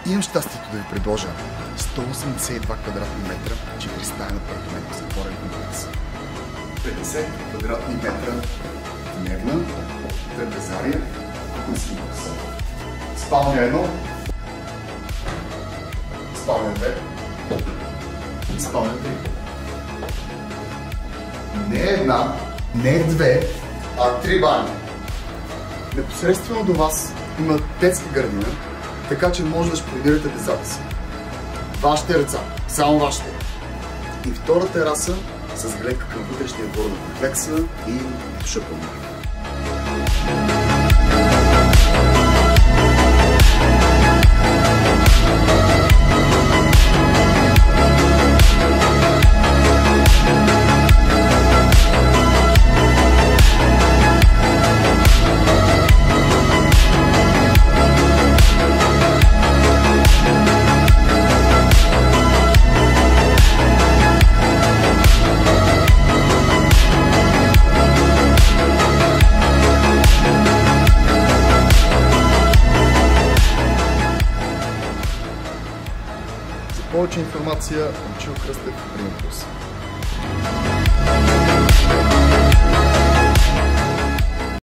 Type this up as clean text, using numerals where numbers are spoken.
Имам щастието да ви предложа 182 квадратни метра, 4-стаен апартамент в затворен комплекс. 50 квадратни метра дневна, трапезария, кухненски бокс. Спалня 1, спалня 2, спалня 3. Не една, не две, а 3 бани. Непосредствено до вас има детска градина, така че може да шпионирате децата си. Вашите деца, само вашите. И втора тераса с гледка към вътрешния двор на комплекса и шъпълна. За повече информация Момчил Кръстев, Примпулс.